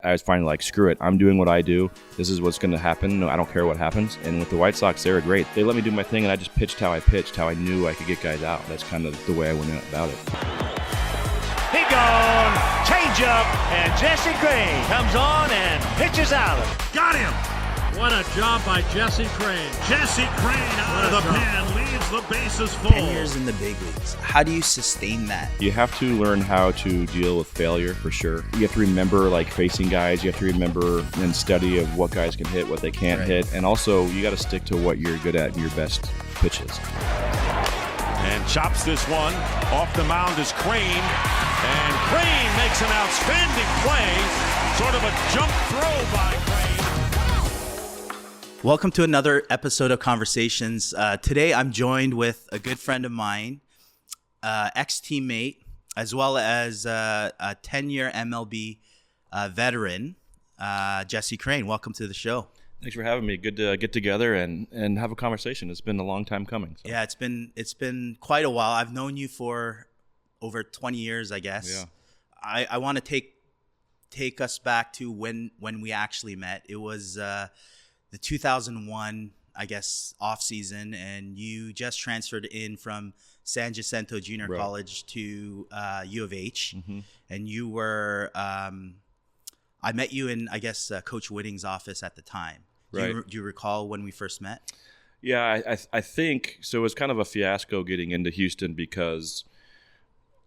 I was finally like, screw it, I'm doing what I do. This is what's going to happen. No, I don't care what happens. And with the White Sox, they were great. They let me do my thing, and I just pitched, how I knew I could get guys out. That's kind of the way I went about it. He gone, change up, and Jesse Crain comes on and pitches out. Got him! What a job by Jesse Crain. Jesse Crain out of the pen, leaves the bases full. 10 years in the big leagues. How do you sustain that? You have to learn how to deal with failure, for sure. You have to remember, like, facing guys. You have to remember and study of what guys can hit, what they can't hit. And also, you got to stick to what you're good at and your best pitches. And chops this one. Off the mound is Crain. And Crain makes an outstanding play. Sort of a jump throw by Crain. Welcome to another episode of Conversations. Today I'm joined with a good friend of mine, ex-teammate, as well as a 10-year MLB veteran, Jesse Crain. Welcome to the show. Thanks for having me. Good to get together and have a conversation. It's been a long time coming. So. Yeah, it's been quite a while. I've known you for over 20 years, I guess. Yeah. I want to take us back to when we actually met. It was the 2001, I guess, off season, and you just transferred in from San Jacinto Junior College to U of H, and you were. I met you in, I guess, Coach Whitting's office at the time. Do you recall when we first met? Yeah, I think so. It was kind of a fiasco getting into Houston because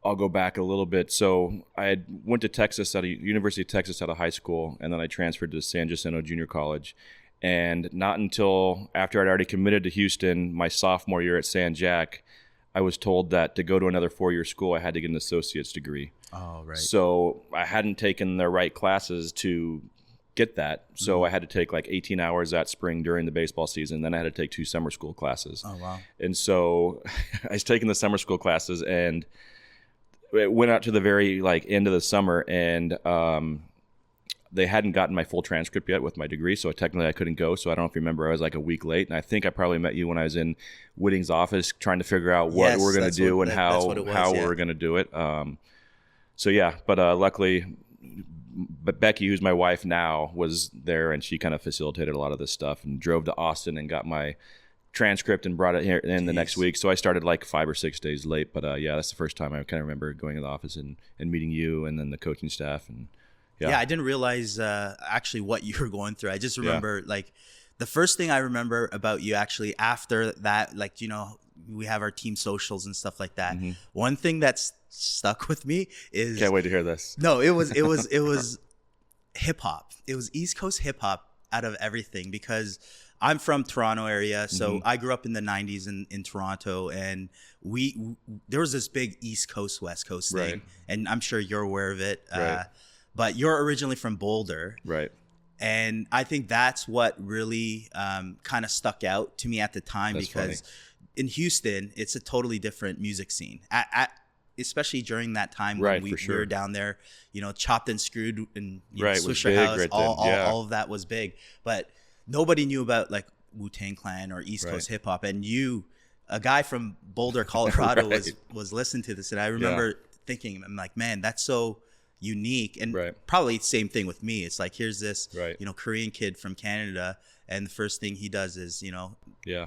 I'll go back a little bit. So I went to Texas at University of Texas out of high school, and then I transferred to San Jacinto Junior College. And not until after I'd already committed to Houston, my sophomore year at San Jac, I was told that to go to another four-year school, I had to get an associate's degree. Oh, right. So I hadn't taken the right classes to get that. So I had to take like 18 hours that spring during the baseball season. Then I had to take 2 summer school classes. Oh, wow. And so I was taking the summer school classes, and it went out to the very end of the summer, and they hadn't gotten my full transcript yet with my degree, so technically I couldn't go. So I don't know if you remember, I was like a week late, and I think I probably met you when I was in Whitting's office trying to figure out what we're going to do and how we're going to do it. But luckily, Becky, who's my wife now, was there, and she kind of facilitated a lot of this stuff and drove to Austin and got my transcript and brought it here in the next week. So I started like 5 or 6 days late, but that's the first time I kind of remember going to the office and meeting you and then the coaching staff. And yeah, I didn't realize actually what you were going through. I just remember the first thing I remember about you actually after that, we have our team socials and stuff like that. One thing that's stuck with me is can't wait to hear this. No, it was hip hop. It was East Coast hip hop out of everything, because I'm from Toronto area, so I grew up in the 90s in Toronto, and there was this big East Coast West Coast thing, and I'm sure you're aware of it. But you're originally from Boulder. Right. And I think that's what really kind of stuck out to me at the time. That's because funny. In Houston, it's a totally different music scene. Especially during that time when we were down there, Chopped and Screwed and Swisher House, all of that was big. But nobody knew about like Wu-Tang Clan or East Coast hip hop. And you, a guy from Boulder, Colorado, was listening to this. And I remember thinking, I'm like, man, that's so unique. And probably same thing with me. It's like, here's this Korean kid from Canada, and the first thing he does is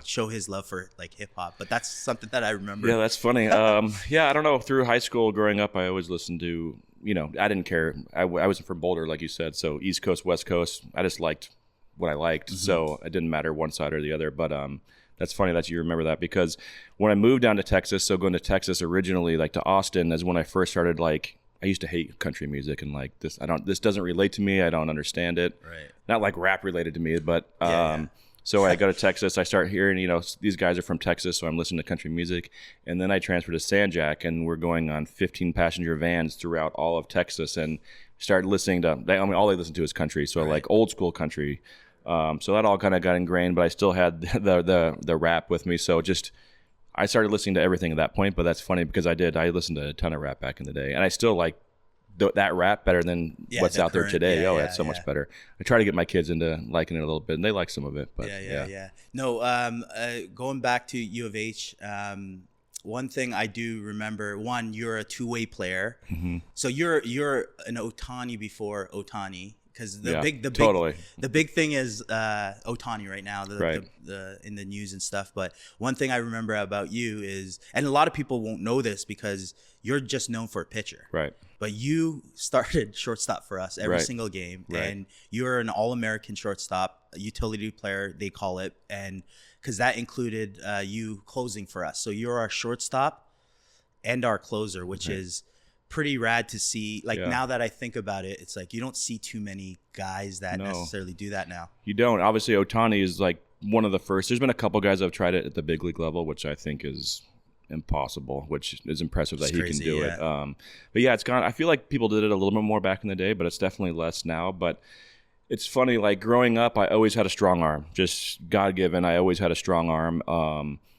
show his love for like hip hop. But that's something that I remember. Yeah, that's funny. I don't know, through high school growing up, I always listened to, I didn't care. I wasn't from Boulder, like you said, so East Coast, West Coast, I just liked what I liked. So it didn't matter one side or the other. But that's funny that you remember that, because when I moved down to Texas, so going to Texas originally, like to Austin, is when I first started I used to hate country music, and like this doesn't relate to me. I don't understand it. Right. Not like rap related to me, but so I go to Texas, I start hearing, these guys are from Texas, so I'm listening to country music. And then I transferred to San Jac, and we're going on 15 passenger vans throughout all of Texas, and started listening to, all they listen to is country. So like old school country. So that all kind of got ingrained, but I still had the rap with me. So I started listening to everything at that point. But that's funny, because I listened to a ton of rap back in the day, and I still like that rap better than what's out there today. That's so much better. I try to get my kids into liking it a little bit, and they like some of it. But No, going back to U of H, one thing I do remember, you're a two-way player. So you're an Ohtani before Ohtani, because totally. the big thing is Ohtani right now, the in the news and stuff. But one thing I remember about you is, and a lot of people won't know this because you're just known for a pitcher, right? But you started shortstop for us every single game, and you're an All-American shortstop, a utility player they call it, and because that included you closing for us. So you're our shortstop and our closer, which is pretty rad to see. Like now that I think about it, it's like you don't see too many guys that necessarily do that now. You don't. Obviously, Ohtani is like one of the first. There's been a couple guys that have tried it at the big league level, which I think is impossible, which is impressive that he can do it. But yeah, it's gone. I feel like people did it a little bit more back in the day, but it's definitely less now. But it's funny, like growing up, I always had a strong arm, just God-given. I always had a strong arm.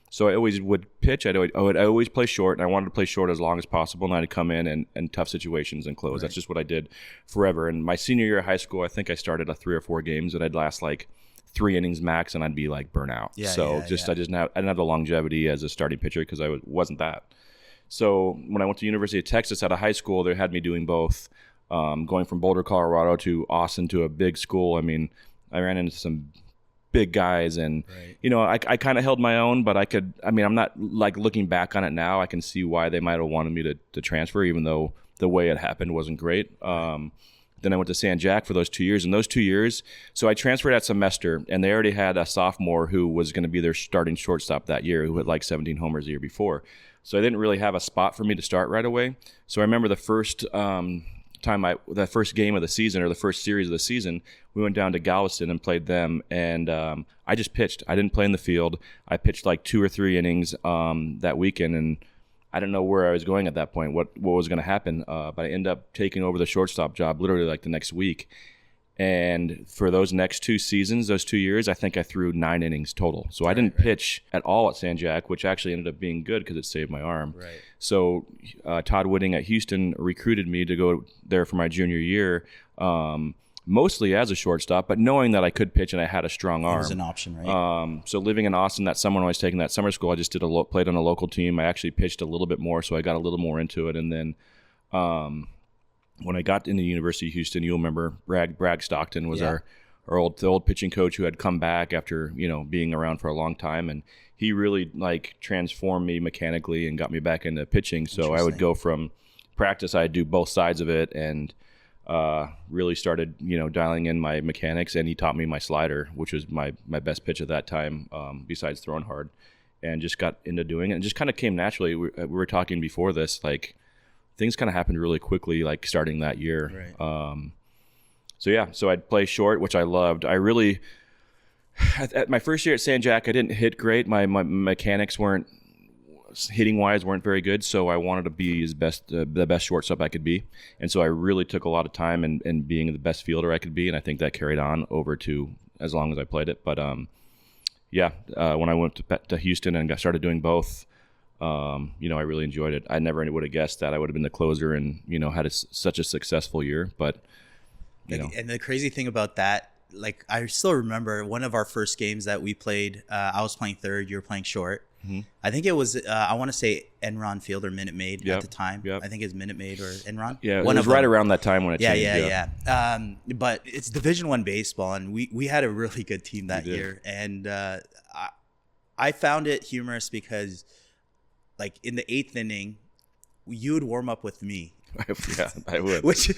So I always would pitch. I would always play short, and I wanted to play short as long as possible, and I'd come in and tough situations and close. That's just what I did forever. And my senior year of high school, I think I started 3 or 4 games, and I'd last like 3 innings max, and I'd be like burnout. I didn't have the longevity as a starting pitcher because I wasn't that. So when I went to University of Texas out of high school, they had me doing both, going from Boulder, Colorado to Austin to a big school. I mean, I ran into some big guys, and I kind of held my own, but I'm not like looking back on it now, I can see why they might have wanted me to transfer, even though the way it happened wasn't great. Then I went to San Jack for those 2 years. And those 2 years, so I transferred that semester, and they already had a sophomore who was going to be their starting shortstop that year, who had like 17 homers the year before. So I didn't really have a spot for me to start right away. So I remember the first the first game of the season, or the first series of the season, we went down to Galveston and played them, and I just pitched. I didn't play in the field. I pitched like 2 or 3 innings that weekend, and I didn't know where I was going at that point, what was going to happen, but I ended up taking over the shortstop job literally like the next week. And for those next 2 seasons, those 2 years, I think I threw 9 innings total. So I didn't pitch at all at San Jack, which actually ended up being good because it saved my arm. Right. So Todd Whitting at Houston recruited me to go there for my junior year, mostly as a shortstop, but knowing that I could pitch and I had a strong arm. It was an option, right? So living in Austin that summer when I was taking that summer school, I just played on a local team. I actually pitched a little bit more, so I got a little more into it. And then when I got into the University of Houston, you'll remember Bragg Stockton was our old pitching coach who had come back after being around for a long time, and he really like transformed me mechanically and got me back into pitching. So I would go from practice, I'd do both sides of it, and really started dialing in my mechanics, and he taught me my slider, which was my best pitch at that time, besides throwing hard, and just got into doing it, and just kind of came naturally. We were talking before this, like things kind of happened really quickly, like starting that year. Right. So I'd play short, which I loved. I really, at my first year at San Jack, I didn't hit great. My mechanics weren't, hitting wise, weren't very good. So I wanted to be the best shortstop I could be. And so I really took a lot of time in being the best fielder I could be. And I think that carried on over to as long as I played it. But when I went to Houston and started doing both, I really enjoyed it. I never would have guessed that I would have been the closer and, had such a successful year, but And the crazy thing about that, like I still remember one of our first games that we played, I was playing third, you were playing short. Mm-hmm. I think it was, I want to say Enron Field or Minute Maid at the time. Yep. I think it's Minute Maid or Enron. Yeah, it was right around that time when it changed. Yeah. But it's Division I baseball, and we had a really good team that year. And I found it humorous because like in the 8th inning, you would warm up with me. Yeah, I would. which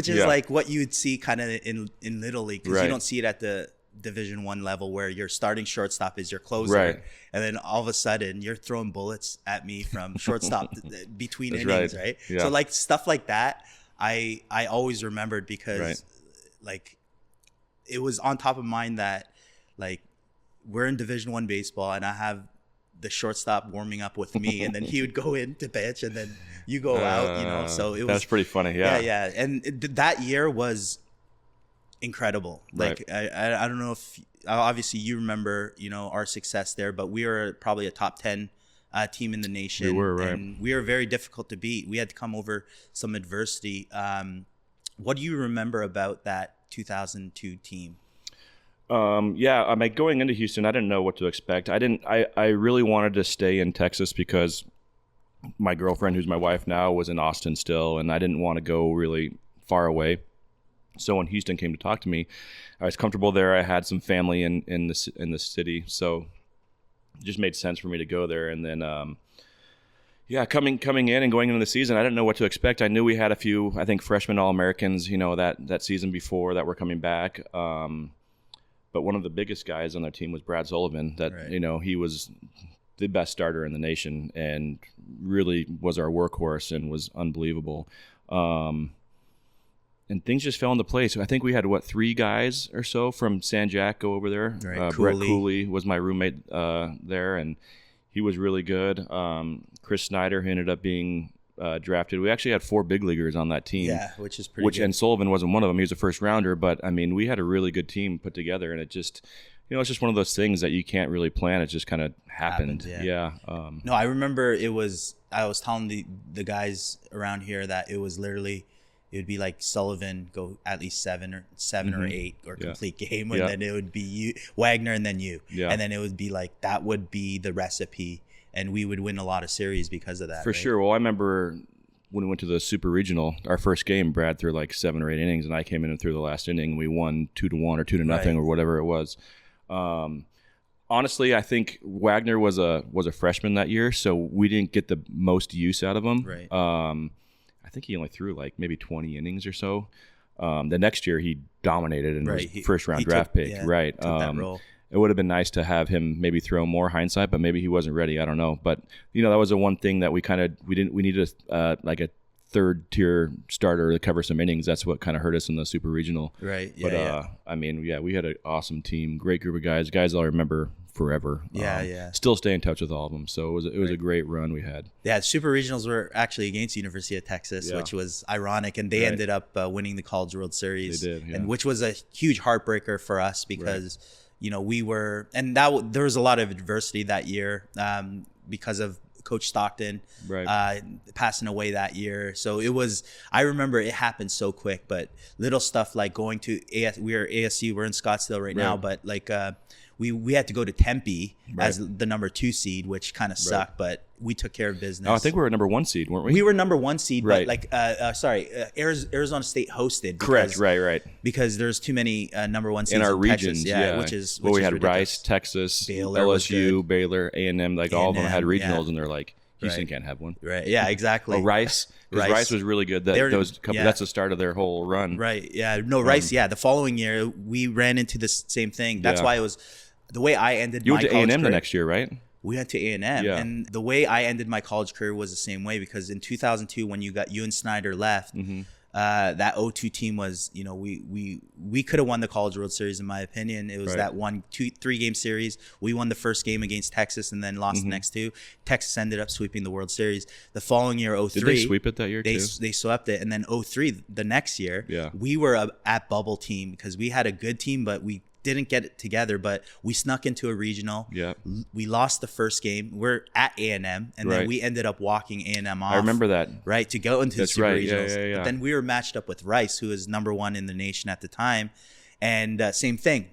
is like what you would see kind of in Little League, because you don't see it at the Division I level where your starting shortstop is your closer, and then all of a sudden you're throwing bullets at me from shortstop between innings, right? Yeah. So like stuff like that, I always remembered because like it was on top of mind that like we're in Division I baseball and I have the shortstop warming up with me, and then he would go in to pitch, and then you go out, so it was. That's pretty funny, yeah. And that year was incredible. Like I don't know if obviously you remember, our success there, but we were probably a top 10 team in the nation. We were, right. And we were very difficult to beat. We had to come over some adversity. What do you remember about that 2002 team? Going into Houston, I didn't know what to expect. I really wanted to stay in Texas because my girlfriend, who's my wife now, was in Austin still, and I didn't want to go really far away. So when Houston came to talk to me, I was comfortable there. I had some family in the city, so it just made sense for me to go there. And then, coming in and going into the season, I didn't know what to expect. I knew we had a few, I think, freshman All-Americans, that season before that were coming back. But one of the biggest guys on their team was Brad Sullivan. That Right. He was the best starter in the nation and really was our workhorse and was unbelievable. And things just fell into place. I think we had 3 guys or so from San Jac go over there. Right. Brett Cooley was my roommate there, and he was really good. Chris Snyder, who ended up being drafted. We actually had 4 big leaguers on that team. Yeah, which is pretty good. And Sullivan wasn't one of them. He was a first rounder, but I mean, we had a really good team put together, and it just, it's just one of those things that you can't really plan. It just kind of happened. Yeah. No, I remember I was telling the guys around here that it was literally, it would be like Sullivan go at least 7 or 8 or complete game, and then it would be you, Wagner, and then you, and then it would be like that would be the recipe, and we would win a lot of series because of that. For sure. Well, I remember when we went to the Super Regional, our first game, Brad threw like 7 or 8 innings, and I came in and threw the last inning, and we won 2-1 or 2-0 or whatever it was. Honestly, I think Wagner was a freshman that year, so we didn't get the most use out of him. Right. I think he only threw like maybe 20 innings or so. The next year he dominated and was first round draft pick. Took that role. It would have been nice to have him maybe throw more hindsight, but maybe he wasn't ready. I don't know. But that was the one thing that we needed like a third tier starter to cover some innings. That's what kind of hurt us in the Super Regional. Right. Yeah. But I mean, we had an awesome team, great group of guys I'll remember forever. Still stay in touch with all of them. So it was a great run we had. Yeah, Super Regionals were actually against University of Texas, which was ironic, and they ended up winning the College World Series. They did, and which was a huge heartbreaker for us because we were, and there was a lot of adversity that year because of Coach Stockton passing away that year. So I remember it happened so quick, but little stuff like going to we're ASU, we're in Scottsdale right now, but like we had to go to Tempe as the number 2 seed, which kind of sucked, but we took care of business. Oh, I think we were number 1 seed, weren't we? We were number 1 seed, but like, Arizona State hosted. Correct, right. Because there's too many number 1 seeds in our Texas, regions, which is we had ridiculous. Rice, Texas, Baylor LSU, Baylor, A&M, like all of them had regionals, and they're like, Houston Right. can't have one. Right. Yeah, exactly. Oh, Rice. Because Rice was really good. That's the start of their whole run. Right. Yeah. No, Rice. Yeah. The following year, we ran into the same thing. That's why it was the way I ended You my went to college A&M career. the next year, right? We went to A&M. Yeah. And the way I ended my college career was the same way, because in 2002, when you and Snyder left, that 0-2 team was, we could have won the College World Series, in my opinion. It was that 3 game series. We won the first game against Texas and then lost the next 2. Texas ended up sweeping the World Series. The following year, 0-3. Did they sweep it that year too? They swept it. And then 0-3, the next year, we were at bubble team because we had a good team, but we didn't get it together, but we snuck into a regional. Yeah. We lost the first game. We're at A&M, and then we ended up walking A&M off. I remember that. Right, to go into the Super Regionals. Yeah. But then we were matched up with Rice, who was number 1 in the nation at the time. And same thing.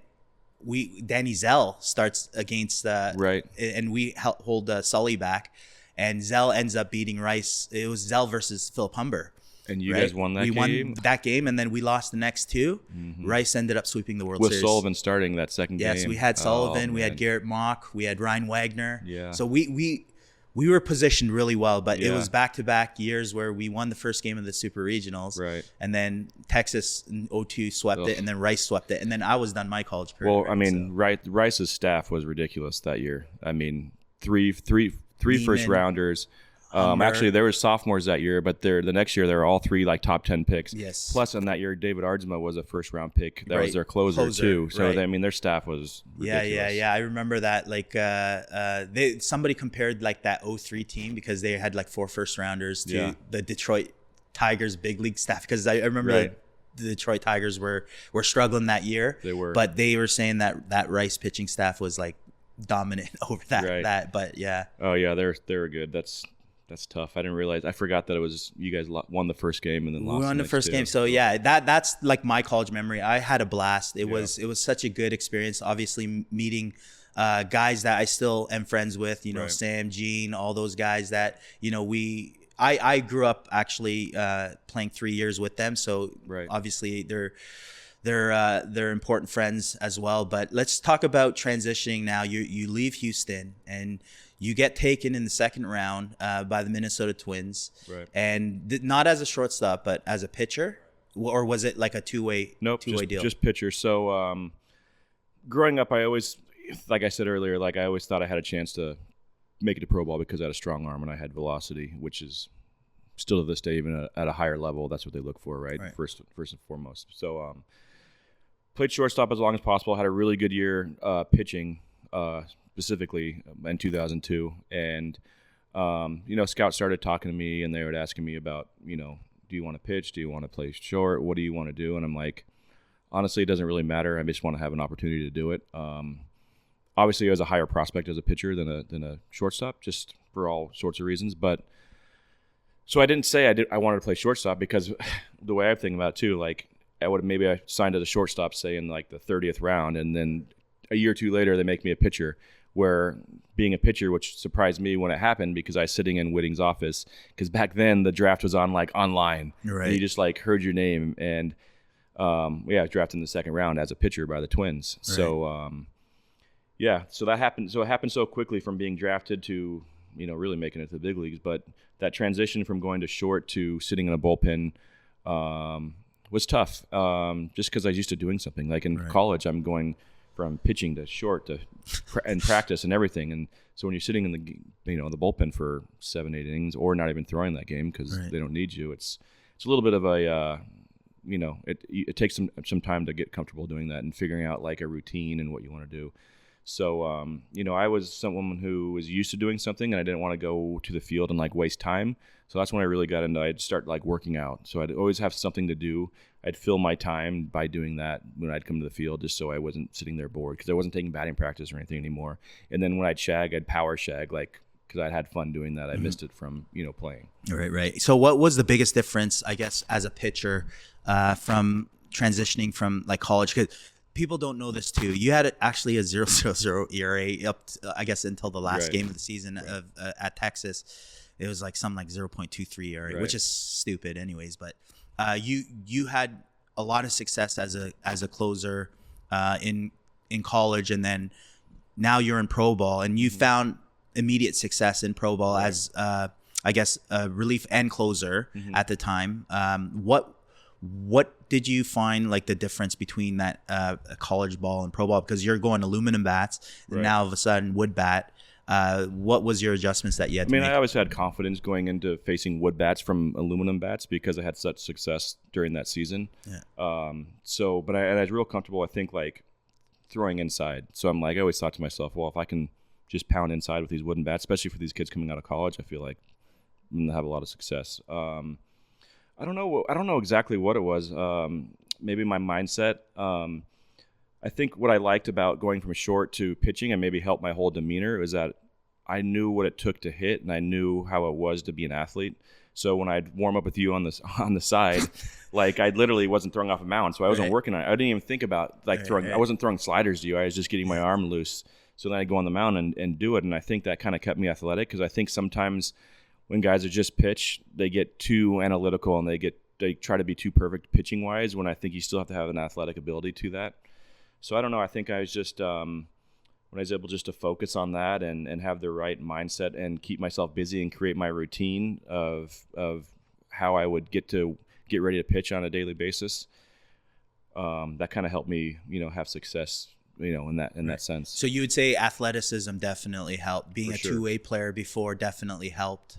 Danny Zell starts against and we hold Sully back, and Zell ends up beating Rice. It was Zell versus Philip Humber. And you guys won that game? We won that game, and then we lost the next 2. Rice ended up sweeping the World Series. With Sullivan starting that second game. Yes, we had Sullivan, we had Garrett Mock, we had Ryan Wagner. Yeah. So we were positioned really well, but it was back-to-back years where we won the first game of the Super Regionals. Right. And then Texas in 0-2 swept it, and then Rice swept it. And then I was done my college career. Well, I mean, Rice's staff was ridiculous that year. I mean, three first rounders. Actually, there were sophomores that year, but the next year they were all 3 like top 10 picks. Yes. Plus, in that year, David Ardsma was a first round pick. That was their closer too. So I mean, their staff was ridiculous. Yeah. I remember that. Like, somebody compared like that 0-3 team, because they had like 4 first rounders, to the Detroit Tigers big league staff. Because I remember the Detroit Tigers were struggling that year. They were, but they were saying that Rice pitching staff was like dominant over that. But yeah. Oh yeah, they were good. That's tough. I didn't realize. I forgot that it was you guys won the first game and then lost. We won the first game. So that's like my college memory. I had a blast. It was such a good experience. Obviously, meeting guys that I still am friends with. Sam, Gene, all those guys that I grew up actually playing 3 years with them, so Right. obviously they're important friends as well. But let's talk about transitioning now. You leave Houston and you get taken in the second round by the Minnesota Twins, Right. and not as a shortstop, but as a pitcher, or was it like a two-way deal? Just pitcher. So growing up, I always, like I said earlier, like I always thought I had a chance to make it to pro ball because I had a strong arm and I had velocity, which is still to this day, even at a higher level, that's what they look for, right? First and foremost. So played shortstop as long as possible. Had a really good year pitching, specifically in 2002. And, scouts started talking to me and they were asking me about, do you want to pitch? Do you want to play short? What do you want to do? And I'm like, honestly, it doesn't really matter. I just want to have an opportunity to do it. Obviously, I was a higher prospect as a pitcher than a shortstop, just for all sorts of reasons. But so I didn't say I wanted to play shortstop because the way I think about it too, like I signed as a shortstop, say in like the 30th round, and then a year or two later they make me a pitcher. Where being a pitcher, which surprised me when it happened because I was sitting in Whitting's office, because back then the draft was on like online. Right. And you just like heard your name, and I was drafted in the second round as a pitcher by the Twins. Right. So so that happened. So it happened so quickly from being drafted to really making it to the big leagues. But that transition from going to short to sitting in a bullpen was tough. Just because I was used to doing something. Like in college, I'm going from pitching to short and practice and everything. And so when you're sitting in the bullpen for 7-8 innings, or not even throwing that game because they don't need you, it's a little bit of a it takes some time to get comfortable doing that and figuring out like a routine and what you want to do. So I was someone who was used to doing something and I didn't want to go to the field and like waste time. So that's when I really got into I'd start like working out. So I'd always have something to do. I'd fill my time by doing that when I'd come to the field, just so I wasn't sitting there bored, because I wasn't taking batting practice or anything anymore. And then when I'd shag, I'd power shag, like, because I'd had fun doing that. I missed it from playing. Right. So what was the biggest difference, I guess, as a pitcher from transitioning from like college? Because people don't know this too. You had actually a 0.00 ERA up, I guess, until the last game of the season at Texas. It was like something like 0.23 ERA, which is stupid, anyways. But you had a lot of success as a closer in college, and then now you're in pro ball, and you found immediate success in pro ball as I guess relief and closer at the time. What did you find like the difference between that college ball and pro ball? Because you're going aluminum bats, and now all of a sudden wood bat. What was your adjustmants that you had to make? I always had confidence going into facing wood bats from aluminum bats because I had such success during that season. Yeah. But I was real comfortable, I think, like throwing inside. So I'm like, I always thought to myself, well, if I can just pound inside with these wooden bats, especially for these kids coming out of college, I feel like I'm going to have a lot of success. I don't know exactly what it was. Maybe my mindset. I think what I liked about going from short to pitching and maybe helped my whole demeanor was that I knew what it took to hit, and I knew how it was to be an athlete. So when I'd warm up with you on the side, like I literally wasn't throwing off a mound, so I wasn't working on it. I didn't even think about like throwing. I wasn't throwing sliders to you. I was just getting my arm loose. So then I'd go on the mound and do it, and I think that kind of kept me athletic, because I think sometimes when guys are just pitch, they get too analytical and they try to be too perfect pitching wise, when I think you still have to have an athletic ability to that. So I don't know. I think I was just when I was able just to focus on that and have the right mindset and keep myself busy and create my routine of how I would get ready to pitch on a daily basis. That kind of helped me, have success, in that sense. So you would say athleticism definitely helped. Being a two-way player before definitely helped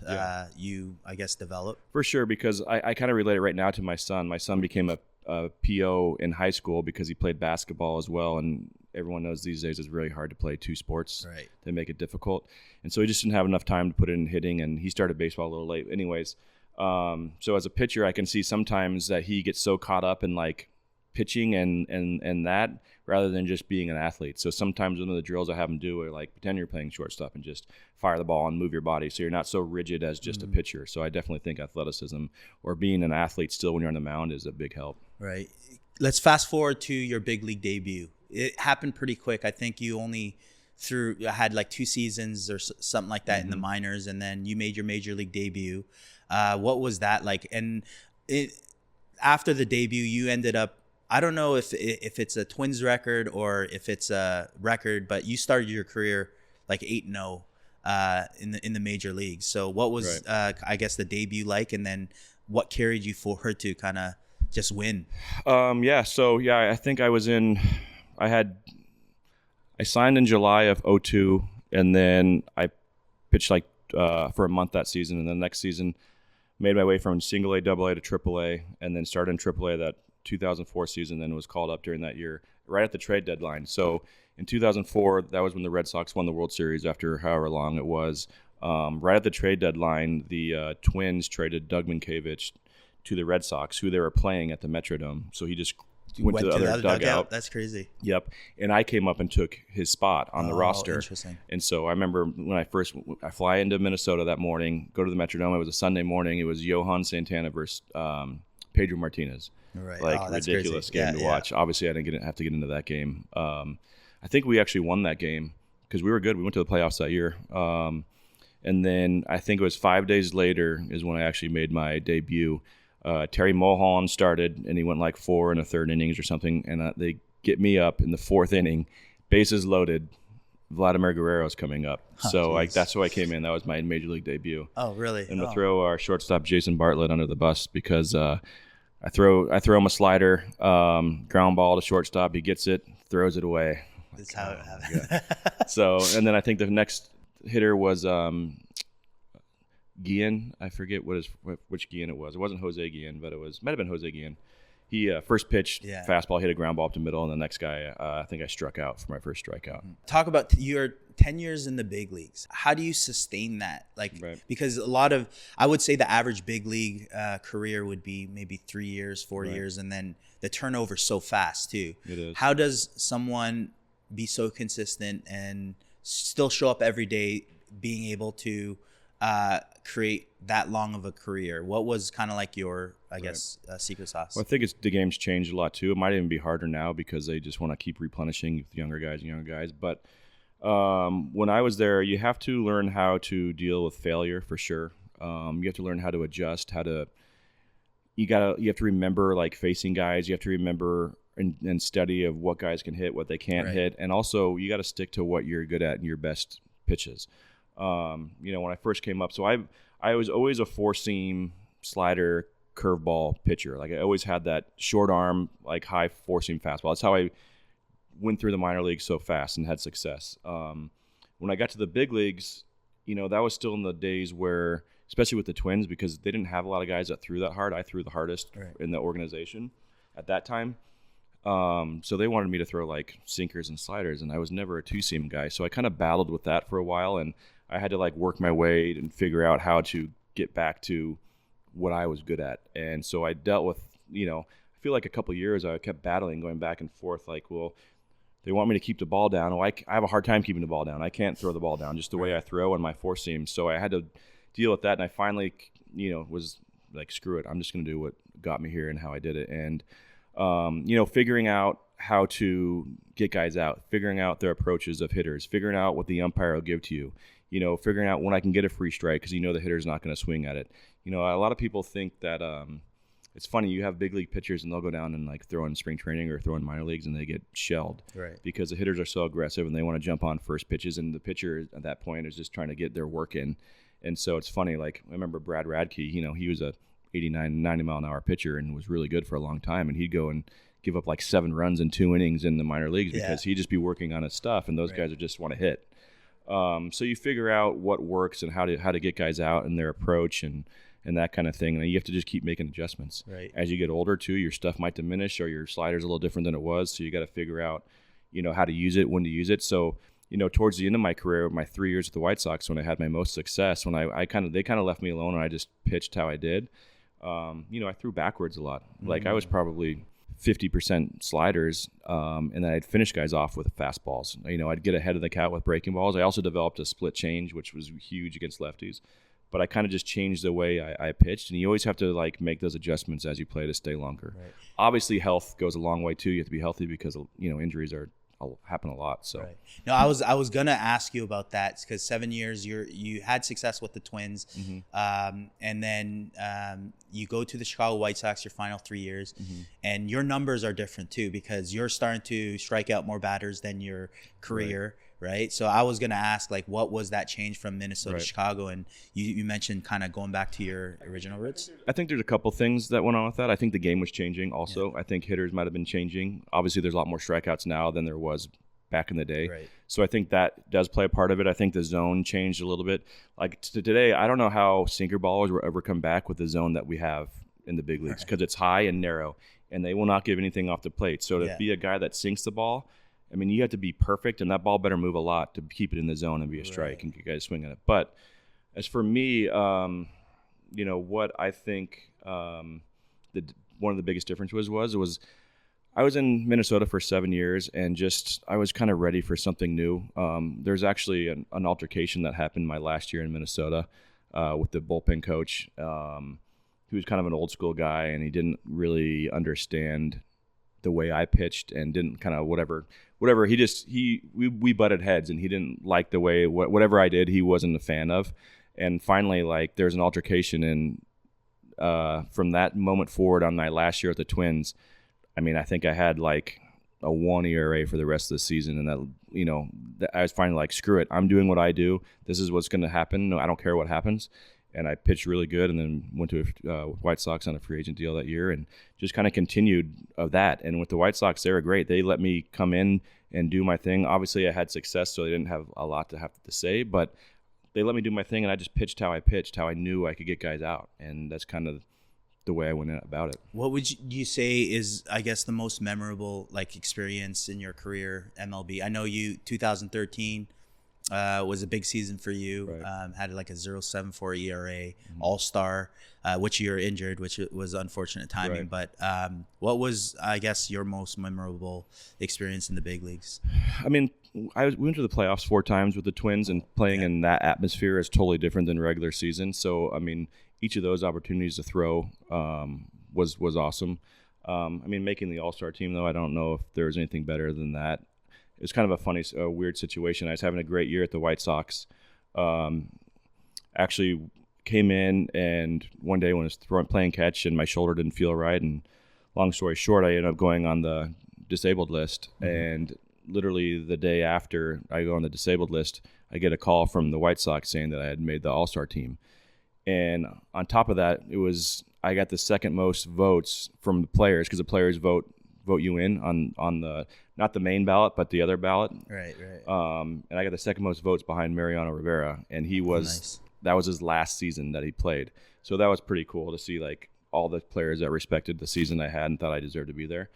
you, I guess, develop. For sure, because I kind of relate it right now to my son. My son became a PO in high school because he played basketball as well, and everyone knows these days it's really hard to play two sports. Right. They make it difficult, and so he just didn't have enough time to put it in hitting, and he started baseball a little late anyways. So as a pitcher, I can see sometimes that he gets so caught up in like pitching and that, rather than just being an athlete. So sometimes one of the drills I have him do are like, pretend you're playing shortstop and just fire the ball and move your body, so you're not so rigid as just a pitcher. So I definitely think athleticism or being an athlete still when you're on the mound is a big help. Right. Let's fast forward to your big league debut. It happened pretty quick. I think you only I had like 2 seasons or something like that in the minors, and then you made your major league debut. What was that like? And after the debut, you ended up, I don't know if it's a Twins record or if it's a record, but you started your career like 8-0 in the major leagues. So what was I guess the debut like, and then what carried you forward to kind of just win? I think I signed in July of 2002, and then I pitched like for a month that season, and then the next season made my way from single A, double A to triple A, and then started in triple A that 2004 season, then was called up during that year right at the trade deadline. So in 2004, that was when the Red Sox won the World Series after however long it was. Right at the trade deadline, the Twins traded Doug Minkiewicz to the Red Sox, who they were playing at the Metrodome. So he just went to the other dugout. That's crazy. Yep. And I came up and took his spot on the roster. Interesting. And so I remember when I fly into Minnesota that morning, go to the Metrodome. It was a Sunday morning. It was Johan Santana versus Pedro Martinez. Right. Ridiculous crazy. game to watch. Obviously, I didn't have to get into that game. I think we actually won that game because we were good. We went to the playoffs that year. And then I think it was 5 days later is when I actually made my debut. Terry Mulholland started, and he went like 4 1/3 innings or something, and they get me up in the 4th inning, bases loaded. Vladimir Guerrero's coming up, that's who I came in. That was my major league debut. Oh, really? And to throw our shortstop Jason Bartlett under the bus because I throw him a slider, ground ball to shortstop. He gets it, throws it away. That's how it happened. So, and then I think the next hitter was Guillen. I forget which Guillen it was. It wasn't Jose Guillen, but might have been Jose Guillen. He first pitch, fastball, hit a ground ball up the middle, and the next guy, I think I struck out for my first strikeout. Talk about your 10 years in the big leagues. How do you sustain that? Because I would say the average big league career would be maybe 3 years, 4 years, and then the turnover's so fast too. It is. How does someone be so consistent and still show up every day, being able to create that long of a career? What was kind of like your, I guess, secret sauce? Well, I think the game's changed a lot too. It might even be harder now because they just want to keep replenishing with younger guys. But when I was there, you have to learn how to deal with failure for sure. You have to learn how to adjust, you have to remember like facing guys. You have to remember and study of what guys can hit, what they can't hit, and also you got to stick to what you're good at and your best pitches. When I first came up, so I was always a 4-seam slider curveball pitcher. Like I always had that short arm, like high 4-seam fastball. That's how I went through the minor leagues so fast and had success. When I got to the big leagues, that was still in the days where, especially with the Twins, because they didn't have a lot of guys that threw that hard. I threw the hardest in the organization at that time. So they wanted me to throw like sinkers and sliders, and I was never a 2-seam guy. So I kind of battled with that for a while, and I had to like work my way and figure out how to get back to what I was good at. And so I dealt with, I feel like a couple of years I kept battling, going back and forth. Like, well, they want me to keep the ball down. Oh, I have a hard time keeping the ball down. I can't throw the ball down just the way I throw on my 4-seam. So I had to deal with that, and I finally, was like, screw it. I'm just going to do what got me here and how I did it. And figuring out how to get guys out, figuring out their approaches of hitters, figuring out what the umpire will give to you, figuring out when I can get a free strike because the hitter's not going to swing at it. A lot of people think that it's funny. You have big league pitchers and they'll go down and like throw in spring training or throw in minor leagues and they get shelled because the hitters are so aggressive and they want to jump on first pitches, and the pitcher at that point is just trying to get their work in. And so it's funny. Like I remember Brad Radke, he was a 89, 90 mile an hour pitcher and was really good for a long time, and he'd go and give up like 7 runs in 2 innings in the minor leagues because he'd just be working on his stuff, and those guys would just want to hit. So you figure out what works and how to get guys out and their approach and that kind of thing, and you have to just keep making adjustments. As you get older too, your stuff might diminish or your slider's a little different than it was, so you got to figure out how to use it, when to use it. So towards the end of my career, my 3 years at the White Sox, when I had my most success, when they kind of left me alone and I just pitched how I did. I threw backwards a lot. Like I was probably 50% sliders, and then I'd finish guys off with fastballs. I'd get ahead of the count with breaking balls. I also developed a split change, which was huge against lefties. But I kind of just changed the way I pitched, and you always have to like make those adjustments as you play to stay longer. Obviously, health goes a long way too. You have to be healthy because injuries are happen a lot. So right. No, I was gonna ask you about that because 7 years you had success with the Twins, and then you go to the Chicago White Sox your final 3 years, and your numbers are different too because you're starting to strike out more batters than your career. Right. So I was going to ask, like, what was that change from Minnesota to Chicago? And you mentioned kind of going back to your original roots. I think there's a couple things that went on with that. I think the game was changing also. I think hitters might have been changing. Obviously, there's a lot more strikeouts now than there was back in the day. Right. So I think that does play a part of it. I think the zone changed a little bit. Like today, I don't know how sinker ballers will ever come back with the zone that we have in the big leagues because it's high and narrow, and they will not give anything off the plate. So to be a guy that sinks the ball, I mean, you have to be perfect, and that ball better move a lot to keep it in the zone and be a strike and get guys swinging it. But as for me, what I think one of the biggest differences was I was in Minnesota for 7 years, and I was kind of ready for something new. There's actually an altercation that happened my last year in Minnesota with the bullpen coach. He was kind of an old school guy, and he didn't really understand the way I pitched and didn't kind of whatever we butted heads, and he didn't like the way whatever I did he wasn't a fan of. And finally, like, there's an altercation, and from that moment forward on my last year at the Twins, I mean, I think I had like a 1 ERA for the rest of the season, and that I was finally like, screw it, I'm doing what I do, this is what's going to happen, no, I don't care what happens. And I pitched really good, and then went to White Sox on a free agent deal that year, and just kind of continued of that. And with the White Sox, they were great. They let me come in and do my thing. Obviously, I had success, so they didn't have a lot to have to say, but they let me do my thing, and I just pitched how I knew I could get guys out, and that's kind of the way I went about it. What would you say is, I guess, the most memorable experience in your career, MLB? I know 2013. Was a big season for you. Had like a 0.74 ERA, All-Star, which you're injured, which was unfortunate timing. But what was, I guess, your most memorable experience in the big leagues? I mean, we went to the playoffs 4 times with the Twins, and playing in that atmosphere is totally different than regular season. So, I mean, each of those opportunities to throw was awesome. I mean, making the All-Star team, though, I don't know if there was anything better than that. It was kind of a funny, weird situation. I was having a great year at the White Sox. Actually came in, and one day when I was playing catch and my shoulder didn't feel right, and long story short, I ended up going on the disabled list. And literally the day after I go on the disabled list, I get a call from the White Sox saying that I had made the All-Star team. And on top of that, I got the second most votes from the players, because the players vote you in on the, not the main ballot, but the other ballot. Right. And I got the second most votes behind Mariano Rivera, and that was his last season that he played. So that was pretty cool to see, like, all the players that respected the season I had and thought I deserved to be there.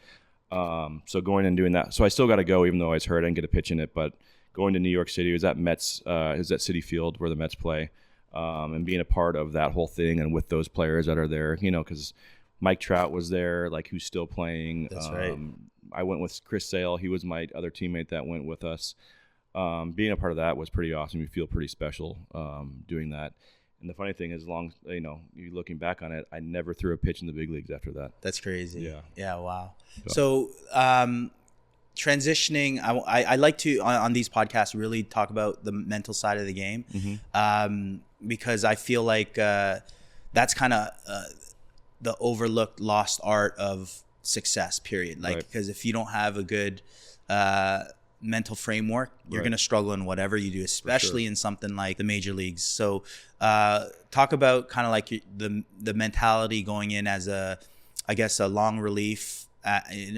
So going and doing that. So I still got to go, even though I was hurt. I didn't get a pitch in it, but going to New York City, it was at Citi Field where the Mets play, and being a part of that whole thing and with those players that are there, because Mike Trout was there, like, who's still playing. That's right. I went with Chris Sale. He was my other teammate that went with us. Being a part of that was pretty awesome. You feel pretty special doing that. And the funny thing is, you looking back on it, I never threw a pitch in the big leagues after that. That's crazy. Yeah. Yeah. Wow. So transitioning, I like to on these podcasts really talk about the mental side of the game, because I feel like that's kind of the overlooked, lost art of success, period. Because if you don't have a good mental framework, you're going to struggle in whatever you do, especially in something like the major leagues. So talk about kind of like the mentality going in as a long relief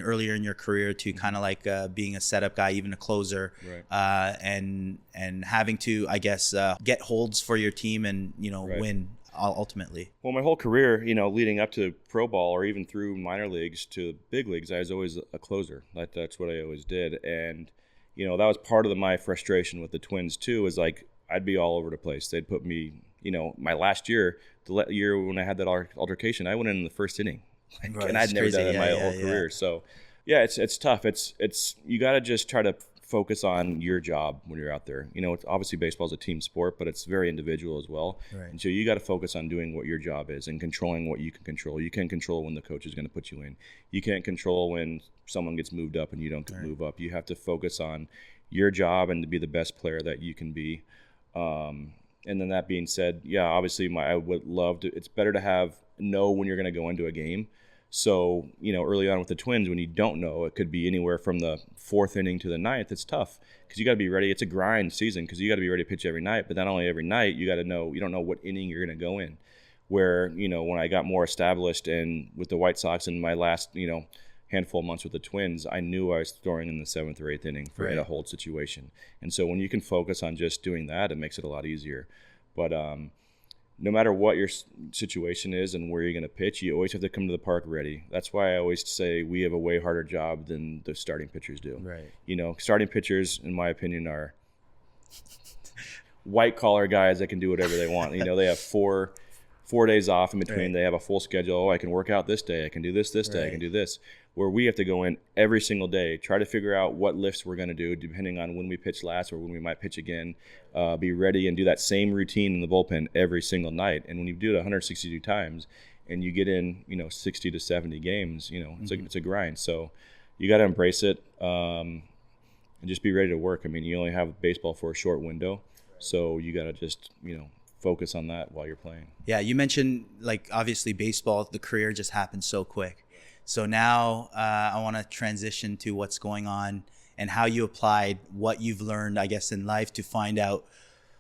earlier in your career to kind of like being a setup guy, even a closer, and having to, I guess, get holds for your team and, win ultimately. Well, my whole career, leading up to pro ball or even through minor leagues to big leagues, I was always a closer. That's what I always did. And, that was part of my frustration with the Twins too, is like, I'd be all over the place. They'd put me, my last year, the year when I had that altercation, I went in the first inning. And I'd never done it in my whole career. So, yeah, it's tough. It's you got to just try to focus on your job when you're out there. It's obviously baseball is a team sport, but it's very individual as well. Right. And so you got to focus on doing what your job is and controlling what you can control. You can't control when the coach is going to put you in. You can't control when someone gets moved up and you don't get move up. You have to focus on your job and to be the best player that you can be. And then that being said, yeah, obviously I would love to. It's better to know when you're going to go into a game. So, early on with the Twins, when you don't know, it could be anywhere from the 4th inning to the 9th. It's tough because you got to be ready. It's a grind season because you got to be ready to pitch every night. But not only every night, you got to know, you don't know what inning you're going to go in. Where, when I got more established and with the White Sox in my last, handful of months with the Twins, I knew I was throwing in the 7th or 8th inning for a hold situation. And so when you can focus on just doing that, it makes it a lot easier. But no matter what your situation is and where you're going to pitch, you always have to come to the park ready. That's why I always say we have a way harder job than the starting pitchers do. Right. Starting pitchers, in my opinion, are white-collar guys that can do whatever they want. They have four days off in between. Right. They have a full schedule. Oh, I can work out this day. I can do this day. I can do this. Where we have to go in every single day, try to figure out what lifts we're going to do depending on when we pitch last or when we might pitch again, be ready and do that same routine in the bullpen every single night. And when you do it 162 times and you get in, 60 to 70 games, it's a grind. So you got to embrace it and just be ready to work. I mean, you only have baseball for a short window. So you got to just, focus on that while you're playing. Yeah, you mentioned, obviously baseball, the career just happens so quick. So now I want to transition to what's going on and how you applied what you've learned, I guess, in life to find out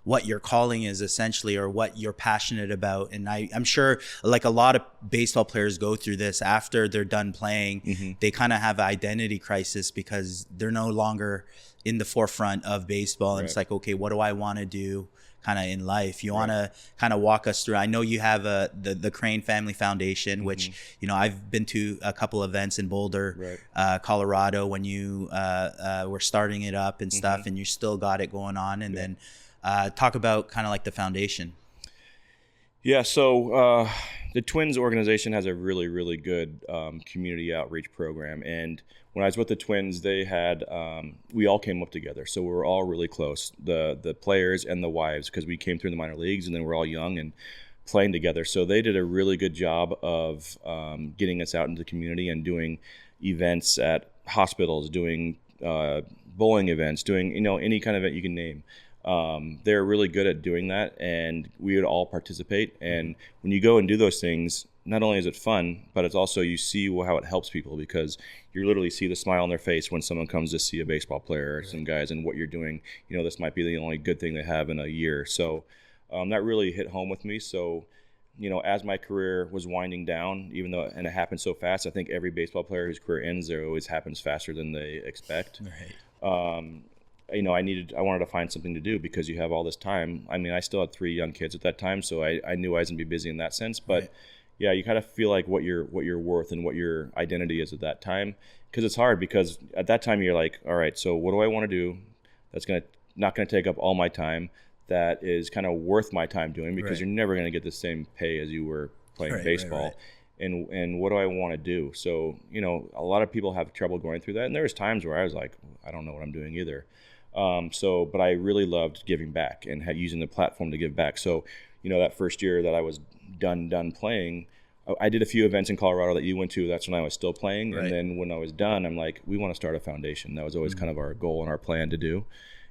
what your calling is essentially or what you're passionate about. And I'm sure a lot of baseball players go through this after they're done playing. They kind of have an identity crisis because they're no longer in the forefront of baseball. And it's like, okay, what do I want to do kind of in life? You want to kind of walk us through. I know you have the Crain Family Foundation, which I've been to a couple events in Boulder, Colorado when you were starting it up and stuff, and you still got it going on. And then talk about kind of the foundation. Yeah, so the Twins organization has a really, really good community outreach program. And when I was with the Twins, they had we all came up together. So we were all really close, the players and the wives, because we came through the minor leagues and then we're all young and playing together. So they did a really good job of getting us out into the community and doing events at hospitals, doing bowling events, doing any kind of event you can name. They're really good at doing that, and we would all participate. And when you go and do those things, not only is it fun, but it's also you see how it helps people, because you literally see the smile on their face when someone comes to see a baseball player or some guys, and what you're doing. This might be the only good thing they have in a year. So that really hit home with me. So as my career was winding down, even though and it happened so fast, I think every baseball player whose career ends, it always happens faster than they expect. Right. I wanted to find something to do because you have all this time. I mean, I still had 3 young kids at that time, so I knew I was going to be busy in that sense. But yeah, you kind of feel like what you're worth and what your identity is at that time, because it's hard, because at that time you're like, all right, so what do I want to do that's not going to take up all my time, that is kind of worth my time doing, because you're never going to get the same pay as you were playing baseball. And what do I want to do? So, a lot of people have trouble going through that. And there was times where I was like, I don't know what I'm doing either. But I really loved giving back and using the platform to give back. So, that first year that I was done playing, I did a few events in Colorado that you went to. That's when I was still playing. And then when I was done, I'm like, we want to start a foundation. That was always kind of our goal and our plan to do.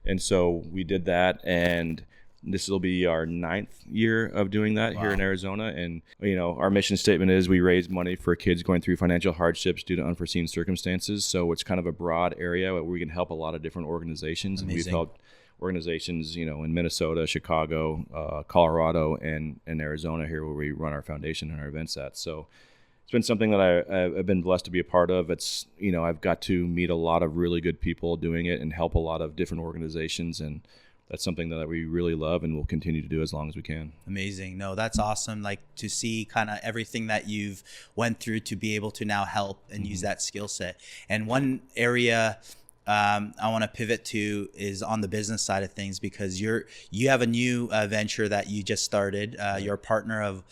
And so we did that, and this will be our 9th year of doing that here in Arizona. And, our mission statement is we raise money for kids going through financial hardships due to unforeseen circumstances. So it's kind of a broad area where we can help a lot of different organizations. Amazing. And we've helped organizations, in Minnesota, Chicago, Colorado, and Arizona here, where we run our foundation and our events at. So it's been something that I've been blessed to be a part of. It's, I've got to meet a lot of really good people doing it and help a lot of different organizations, and that's something that we really love and will continue to do as long as we can. Amazing. No, that's awesome. To see kind of everything that you've went through to be able to now help and use that skill set. And one area I want to pivot to is on the business side of things, because you have a new venture that you just started. You're a partner of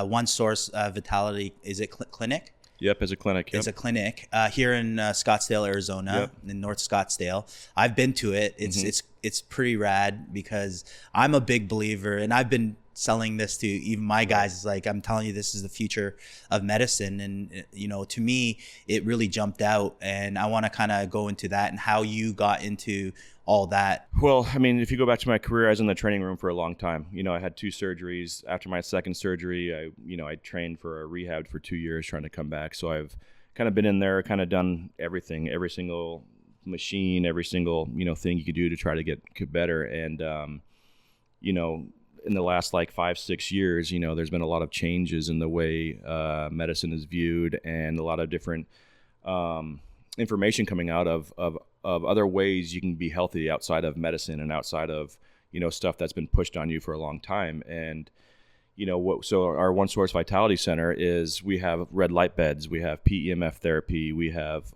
One Source Vitality. Is it Clinic? Yep, as a clinic. Yep. It's a clinic here in Scottsdale, Arizona, in North Scottsdale. I've been to it. It's pretty rad because I'm a big believer, and I've been selling this to even my guys. It's like, I'm telling you, this is the future of medicine. And, to me, it really jumped out. And I want to kind of go into that and how you got into all that. Well, I mean, if you go back to my career, I was in the training room for a long time. I had 2 surgeries. After my second surgery, I trained for a rehab for 2 years trying to come back. So I've kind of been in there, kind of done everything, every single machine, every single, thing you could do to try to get better. And, in the last 5-6 years, there's been a lot of changes in the way medicine is viewed, and a lot of different information coming out of other ways you can be healthy outside of medicine and outside of stuff that's been pushed on you for a long time. And so our One Source Vitality Center is, we have red light beds, we have PEMF therapy, we have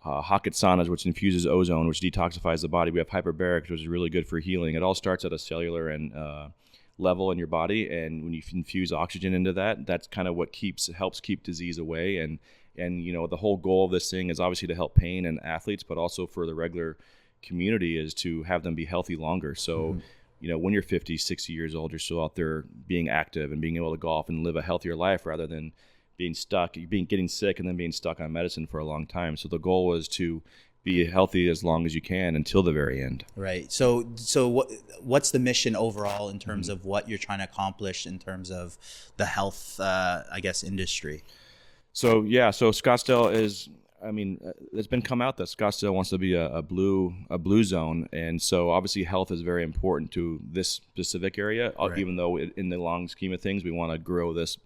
Hocket saunas, which infuses ozone, which detoxifies the body. We have hyperbarics, which is really good for healing. It all starts at a cellular and level in your body, and when you infuse oxygen into that, that's kind of what helps keep disease away. And the whole goal of this thing is obviously to help pain and athletes, but also for the regular community is to have them be healthy longer. So, when you're 50, 60 years old, you're still out there being active and being able to golf and live a healthier life rather than getting sick and then being stuck on medicine for a long time. So the goal was to be healthy as long as you can until the very end. Right. So what's the mission overall in terms of what you're trying to accomplish in terms of the health, industry? So Scottsdale is, it's been come out that Scottsdale wants to be a blue zone. And so obviously health is very important to this specific area, right. Even though in the long scheme of things, we want to grow this,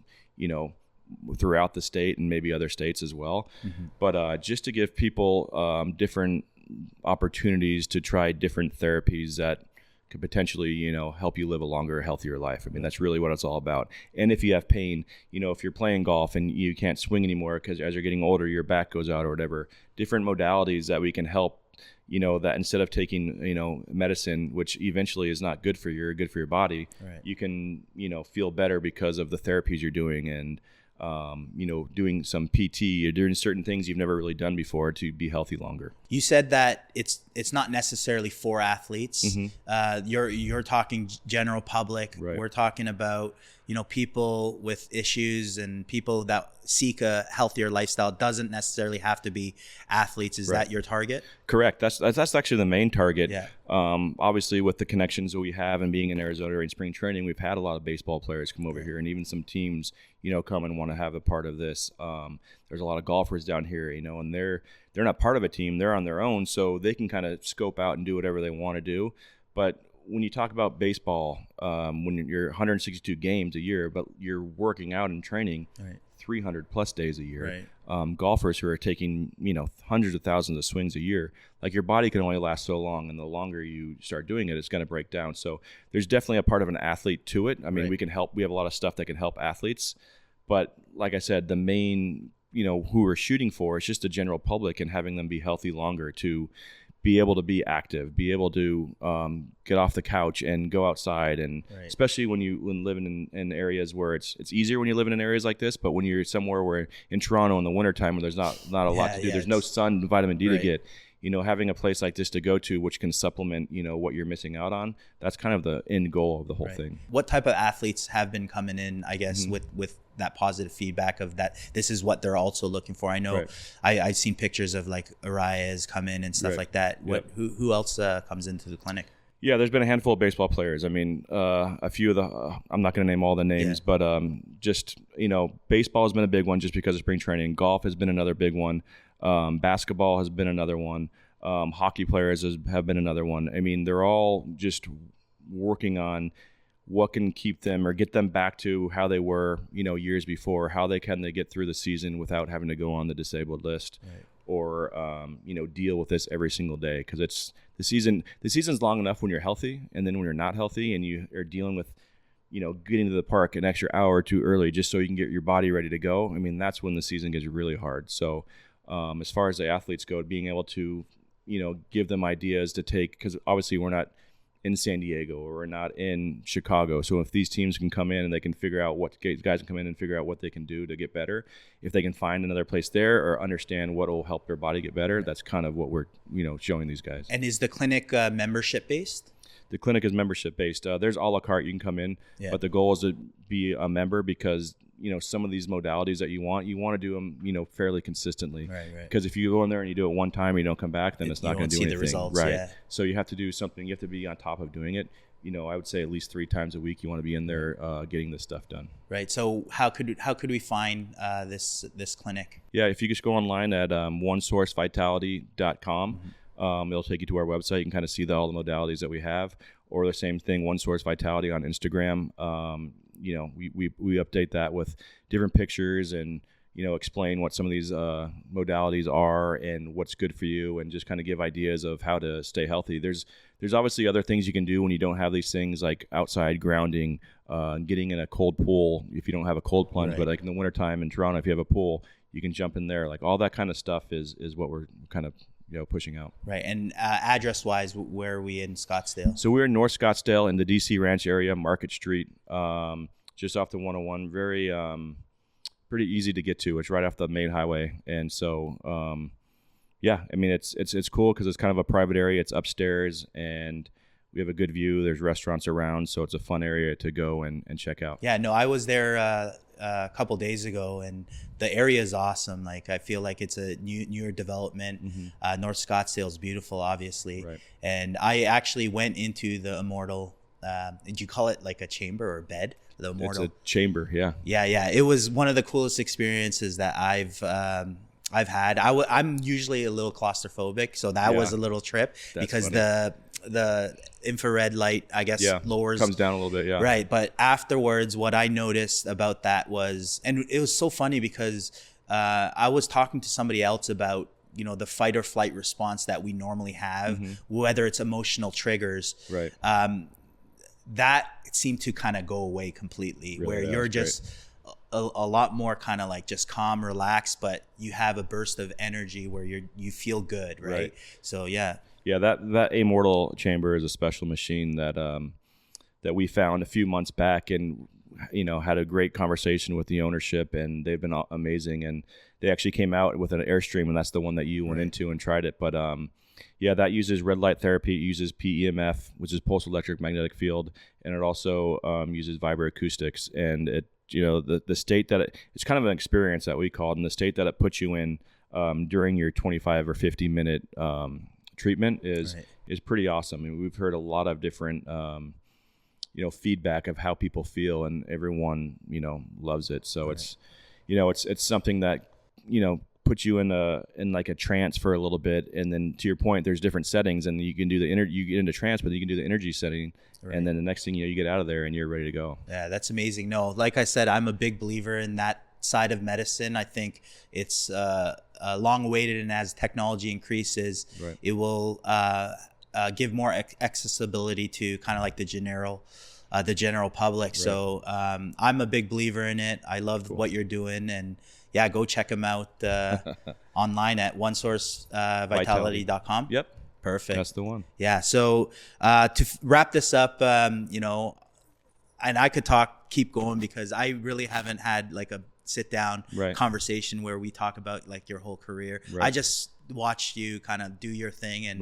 throughout the state and maybe other states as well. But just to give people different opportunities to try different therapies that could potentially, help you live a longer, healthier life. That's really what it's all about. And if you have pain, if you're playing golf and you can't swing anymore because as you're getting older, your back goes out or whatever, different modalities that we can help, that instead of taking, medicine, which eventually is not good for your body, right. You can, feel better because of the therapies you're doing and, doing some PT or doing certain things you've never really done before to be healthy longer. You said that it's not necessarily for athletes. You're talking general public. Right. We're talking about, people with issues and people that seek a healthier lifestyle. Doesn't necessarily have to be athletes. Is right. That your target? Correct. That's actually the main target. Yeah. Obviously with the connections that we have and being in Arizona during spring training, we've had a lot of baseball players come over here and even some teams, come and want to have a part of this. There's a lot of golfers down here, and they're not part of a team. They're on their own, so they can kind of scope out and do whatever they want to do. But when you talk about baseball, when you're 162 games a year, but you're working out and training right. 300 plus days a year. Right. Golfers who are taking, hundreds of thousands of swings a year, your body can only last so long. And the longer you start doing it, it's going to break down. So there's definitely a part of an athlete to it. Right. We can help. We have a lot of stuff that can help athletes. But like I said, the main, who we're shooting for is just the general public and having them be healthy longer to be able to be active, be able to get off the couch and go outside. And right. Especially when living in areas where it's easier when you're living in areas like this, but when you're somewhere where in Toronto in the wintertime where there's not a lot to do, there's no sun, vitamin D right. to get, having a place like this to go to, which can supplement, what you're missing out on, that's kind of the end goal of the whole right. thing. What type of athletes have been coming in, I guess, with that positive feedback of that this is what they're also looking for? I know right. I've seen pictures of Arias come in and stuff right. like that. Who else comes into the clinic? Yeah, there's been a handful of baseball players. A few of the, I'm not going to name all the names, yeah. but just, baseball has been a big one just because of spring training. Golf has been another big one. Basketball has been another one. Hockey players have been another one. They're all just working on what can keep them or get them back to how they were, years before. How they get through the season without having to go on the disabled list, right. or deal with this every single day. Because it's the season. The season's long enough when you're healthy, and then when you're not healthy and you are dealing with, getting to the park an extra hour or two early just so you can get your body ready to go. That's when the season gets really hard. So. As far as the athletes go, being able to, give them ideas to take, because obviously we're not in San Diego, or we're not in Chicago. So if these teams can come in and they can figure out what guys can come in and figure out what they can do to get better, if they can find another place there or understand what will help their body get better, that's kind of what we're showing these guys. And is the clinic membership based? The clinic is membership based. There's a la carte, you can come in, but the goal is to be a member, because some of these modalities that you want to do them fairly consistently. Right. Because if you go in there and you do it one time and you don't come back, then it's not going to do anything. The results, right. Yeah. So you have to do something. You have to be on top of doing it. I would say at least 3 times a week you want to be in there getting this stuff done. Right. So how could we find this clinic? Yeah, if you just go online at onesourcevitality.com, it'll take you to our website. You can kind of see all the modalities that we have, or the same thing, One Source Vitality on Instagram. We update that with different pictures and explain what some of these modalities are and what's good for you, and just kind of give ideas of how to stay healthy. There's obviously other things you can do when you don't have these things, like outside grounding, getting in a cold pool if you don't have a cold plunge. But like in the wintertime in Toronto, if you have a pool, you can jump in there. Like all that kind of stuff is what we're kind of pushing out. Right. And address wise, where are we in Scottsdale? So we're in North Scottsdale in the DC Ranch area, Market Street, just off the 101. Very pretty easy to get to. It's right off the main highway. And so it's cool because it's kind of a private area. It's upstairs and we have a good view. There's restaurants around, so it's a fun area to go and check out. Yeah, no, I was there a couple days ago, and the area is awesome. Like, I feel like it's a newer development. Mm-hmm. North Scottsdale is beautiful, obviously. Right. And I actually went into the Immortal. Did you call it like a chamber or bed? The Immortal. It's a chamber, yeah. Yeah. It was one of the coolest experiences that I've had. I'm usually a little claustrophobic, so that was a little trip. That's because funny. the infrared light, I guess, lowers, comes down a little bit, right. But afterwards, what I noticed about that was, and it was so funny because I was talking to somebody else about the fight or flight response that we normally have, mm-hmm. whether it's emotional triggers, right. That seemed to kind of go away completely, really, where you're just a lot more kind of like just calm, relaxed, but you have a burst of energy where you feel good, right? So that Immortal chamber is a special machine that we found a few months back, and had a great conversation with the ownership, and they've been amazing, and they actually came out with an Airstream, and that's the one that you went into and tried it. But that uses red light therapy. It uses PEMF, which is pulse electric magnetic field, and it also uses vibroacoustics. And it, the state that it's kind of an experience that we call it, and the state that it puts you in during your 25 or 50 minute treatment is pretty awesome. I mean, we've heard a lot of different feedback of how people feel, and everyone loves it. So it's something that put you in like a trance for a little bit, and then to your point, there's different settings, and you can do you get into trance, but you can do the energy setting, and then the next thing you get out of there and you're ready to go. Yeah, that's amazing. No, like I said, I'm a big believer in that side of medicine. I think it's long awaited, and as technology increases, it will give more accessibility to kind of like the general public. So I'm a big believer in it. I love what you're doing, and go check them out online at onesourcevitality.com. Yep. Perfect. That's the one. Yeah. So to wrap this up, and I could keep going because I really haven't had like a sit down conversation where we talk about like your whole career. I just watched you kind of do your thing, and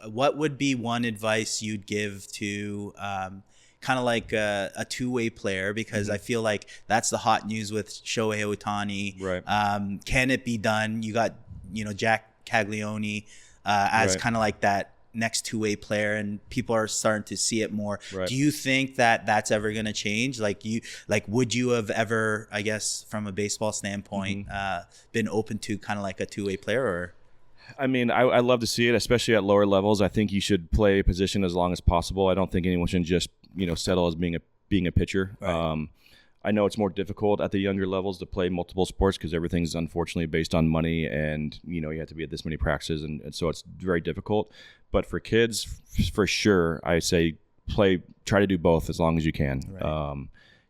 what would be one advice you'd give to kind of like a two-way player, because I feel like that's the hot news with Shohei Ohtani. Can it be done? You got Jack Caglione as kind of like that next two-way player, and people are starting to see it more. Do you think that that's ever going to change? Would you have ever, I guess from a baseball standpoint, been open to kind of like a two-way player? Or I mean, I love to see it, especially at lower levels. I think you should play a position as long as possible. I don't think anyone should just settle as being a pitcher. I know it's more difficult at the younger levels to play multiple sports because everything's unfortunately based on money, and you have to be at this many practices, and so it's very difficult. But for kids, for sure, I say try to do both as long as you can.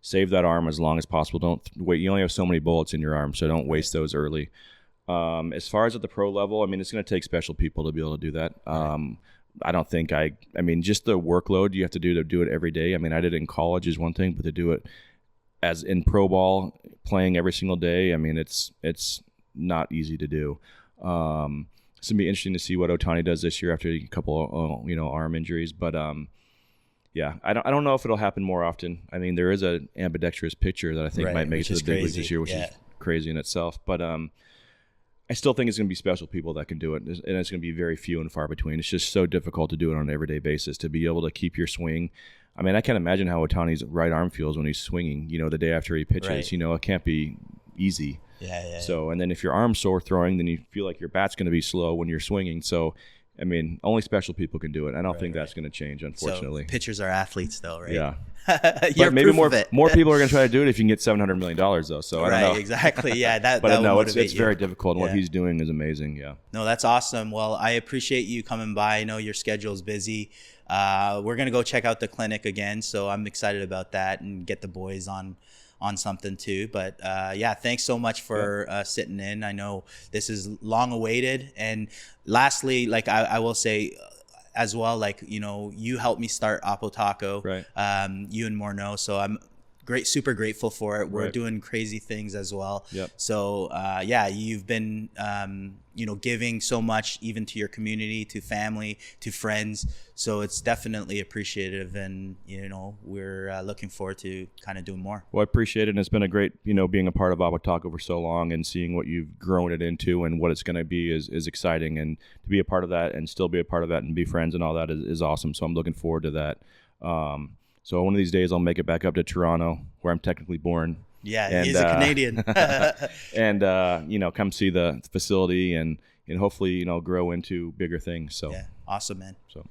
Save that arm as long as possible. Don't wait. You only have so many bullets in your arm, so don't waste those early. As far as at the pro level, I mean, it's going to take special people to be able to do that. I don't think I mean, just the workload you have to do it every day. I mean, I did it in college is one thing, but to do it as in pro ball, playing every single day, I mean, it's not easy to do. It's going to be interesting to see what Ohtani does this year after a couple, arm injuries. But, yeah, I don't know if it'll happen more often. I mean, there is an ambidextrous pitcher that I think might make it to the big leagues this year, which is crazy in itself. But I still think it's going to be special people that can do it, and it's going to be very few and far between. It's just so difficult to do it on an everyday basis, to be able to keep your swing. I mean, I can't imagine how Ohtani's right arm feels when he's swinging, the day after he pitches. Right. It can't be easy. Yeah. So, and then if your arm's sore throwing, then you feel like your bat's going to be slow when you're swinging. So, I mean, only special people can do it. I don't think that's going to change, unfortunately. So pitchers are athletes, though, right? Yeah. You're but maybe proof of it. more people are going to try to do it if you can get $700 million, though. So I don't know. Exactly. Yeah, but that no, would it's very difficult. And Yeah. what he's doing is amazing. Yeah. No, that's awesome. Well, I appreciate you coming by. I know your schedule's busy. We're gonna go check out the clinic again, so I'm excited about that and get the boys on something too. But yeah, thanks so much for sitting in. I know this is long awaited. And lastly, like I will say as well, like, you helped me start Oppo Taco, Right. You and Morneau. So I'm super grateful for it. We're Right. doing crazy things as well. Yep. So yeah, you've been giving so much, even to your community, to family, to friends. So it's definitely appreciative, and we're looking forward to kind of doing more. Well, I appreciate it, and it's been a great, being a part of Oppo Taco for so long, and seeing what you've grown it into and what it's going to be is exciting. And to be a part of that and still be a part of that and be friends and all that is awesome. So I'm looking forward to that. So one of these days I'll make it back up to Toronto, where I'm technically born. Yeah, he's a Canadian. And come see the facility and hopefully grow into bigger things. So yeah, awesome, man. So.